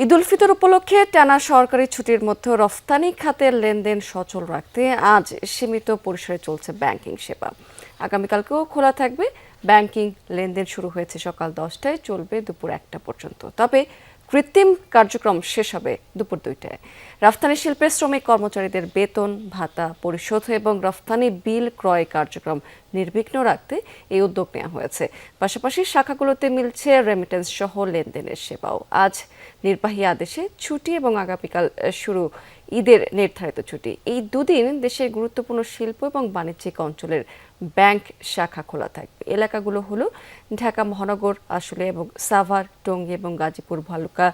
ঈদ উল ফিতর উপলক্ষে টানা সরকারি ছুটির মধ্যে রফতানি খাতের লেনদেন সচল রাখতে আজ সীমিত পরিসরে চলছে ব্যাংকিং সেবা। আগামীকালকেও খোলা থাকবে। ব্যাংকিং লেনদেন শুরু হয়েছে সকাল 10টায়, চলবে দুপুর 1টা পর্যন্ত। তবে কৃত্রিম কার্যক্রম শেষ হবে দুপুর 2টায়। রফতানি শিল্পের শ্রমিক কর্মচারীদের বেতন ভাতা পরিশোধ এবং রফতানি বিল ক্রয় কার্যক্রম নির্বিঘ্ন রাখতে এই উদ্যোগ নেওয়া হয়েছে। পাশাপাশি শাখাগুলোতে মিলছে রেমিটেন্স সহ লেনদেনের সেবাও। আজ নির্বাহী আদেশে ছুটি এবং আগামীকাল শুরু ঈদের নির্ধারিত ছুটি। এই দুদিন দেশের গুরুত্বপূর্ণ শিল্প এবং বাণিজ্যিক অঞ্চলের ব্যাংক শাখা খোলা থাকবে। এলাকাগুলো হলো ঢাকা মহানগর, আশুলিয়া এবং সাভার, টঙ্গী এবং গাজীপুর, ভালুকা,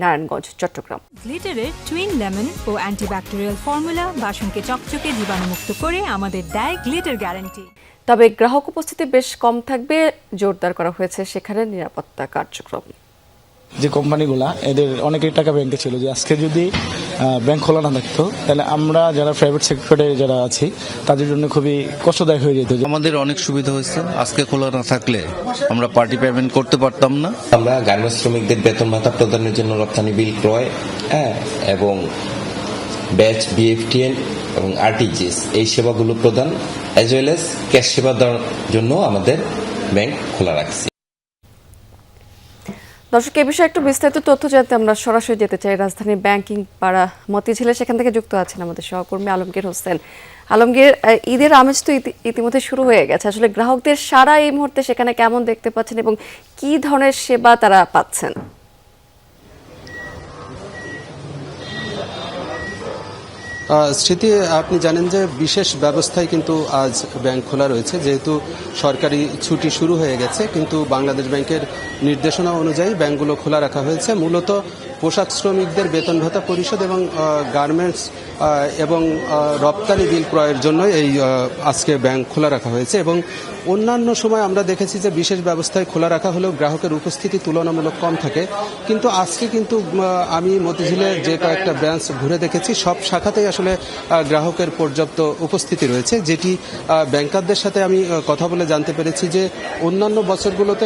নারায়ণগঞ্জ, চট্টগ্রাম। গ্লিটারের টুইন লেমন ও অ্যান্টিব্যাকটেরিয়াল ফর্মুলা বাসনকে চকচকে জীবাণুমুক্ত করে আমাদের দেয় গ্লিটার গ্যারান্টি। তবে গ্রাহক উপস্থিতি বেশ কম থাকবে, জোরদার করা হয়েছে সেখানে নিরাপত্তা কার্যক্রম। যে কোম্পানিগুলা এদের অনেকের টাকা ব্যাংকে ছিল, যে আজকে যদি ব্যাংক খোলা না থাকতো তাহলে আমরা যারা প্রাইভেট সেক্টরে যারা আছি তাদের জন্য খুবই কষ্টদায়ক হয়ে যেত। আমাদের অনেক সুবিধা হয়েছে, আজকে খোলা না থাকলে আমরা পার্টি পেমেন্ট করতে পারতাম না। আমরা গার্মেন্টস শ্রমিকদের বেতন ভাতা প্রদানের জন্য রপ্তানি বিল ক্রয় এবং ব্যাচ বিএফটিএল এবং আরটিজিএস এই সেবাগুলো প্রদান অ্যাজ ওয়েল এজ ক্যাশ সেবা দেওয়ার জন্য আমাদের ব্যাংক খোলা রাখছি। দর্শক, এ বিষয়ে একটু বিস্তারিত তথ্য জানতে আমরা সরাসরি যেতে চাই রাজধানীর ব্যাংকিং পাড়া মতিঝিলে। সেখান থেকে যুক্ত আছেন আমাদের সহকর্মী আলমগীর হোসেন। আলমগীর, ঈদের আমেজ তো ইতিমধ্যে শুরু হয়ে গেছে, আসলে গ্রাহকদের সাড়া এই মুহূর্তে সেখানে কেমন দেখতে পাচ্ছেন এবং কি ধরনের সেবা তারা পাচ্ছেন? স্মৃতি, আপনি জানেন যে বিশেষ ব্যবস্থায় কিন্তু আজ ব্যাংক খোলা রয়েছে, যেহেতু সরকারি ছুটি শুরু হয়ে গেছে, কিন্তু বাংলাদেশ ব্যাংকের নির্দেশনা অনুযায়ী ব্যাংকগুলো খোলা রাখা হয়েছে। মূলত পোশাক শ্রমিকদের বেতন ভাতা পরিশোধ এবং গার্মেন্টস এবং রপ্তানি বিল ক্রয়ের জন্য এই আজকে ব্যাংক খোলা রাখা হয়েছে। এবং অন্যান্য সময় আমরা দেখেছি যে বিশেষ ব্যবস্থায় খোলা রাখা হলেও গ্রাহকের উপস্থিতি তুলনামূলক কম থাকে, কিন্তু আজকে কিন্তু আমি মতিঝিলে যে কয়েকটা ব্রাঞ্চ ঘুরে দেখেছি, সব শাখাতেই আসলে গ্রাহকের পর্যাপ্ত উপস্থিতি রয়েছে, যেটি ব্যাংকারদের সাথে আমি কথা বলে জানতে পেরেছি যে অন্যান্য বছরগুলোতে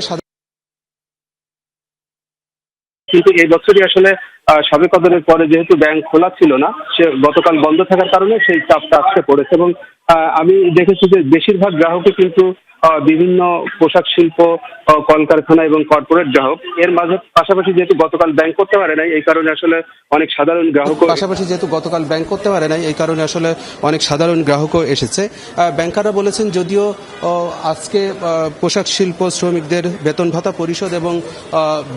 কিন্তু এই বছরই আসলে শবে কদরের পরে যেহেতু ব্যাংক খোলা ছিল না, সে গতকাল বন্ধ থাকার কারণে সেই চাপটা আজকে পড়েছে। এবং আমি দেখেছি যে বেশিরভাগ গ্রাহকই কিন্তু বিভিন্ন পোশাক শিল্প, কলকারখানা এবং কর্পোরেট গ্রাহক। এর মাঝে পাশাপাশি যেহেতু গতকাল ব্যাংক করতে পারে নাই, এই কারণে আসলে অনেক সাধারণ গ্রাহকও এসেছে। ব্যাংকাররা বলেছেন যদিও আজকে পোশাক শিল্প শ্রমিকদের বেতন ভাতা পরিশোধ এবং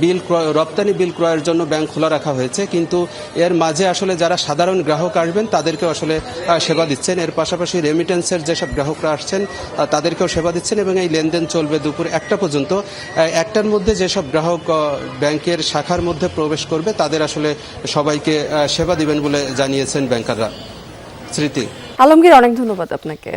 বিল ক্রয়, রপ্তানি বিল ক্রয়ের জন্য ব্যাংক খোলা রাখা হয়েছে, কিন্তু এর মাঝে আসলে যারা সাধারণ গ্রাহক আসবেন তাদেরকেও আসলে সেবা দিচ্ছেন। এর পাশাপাশি রেমিটেন্সের যেসব গ্রাহকরা আসছেন তাদেরকেও সেবা দিচ্ছেন এবং এই লেনদেন চলবে দুপুর 1টা পর্যন্ত। 1টার মধ্যে যেসব গ্রাহক ব্যাংকের শাখার মধ্যে প্রবেশ করবে তাদের আসলে সবাইকে সেবা দিবেন বলে জানিয়েছেন ব্যাংকাররা। স্মৃতি। আলমগীর, অনেক ধন্যবাদ আপনাকে।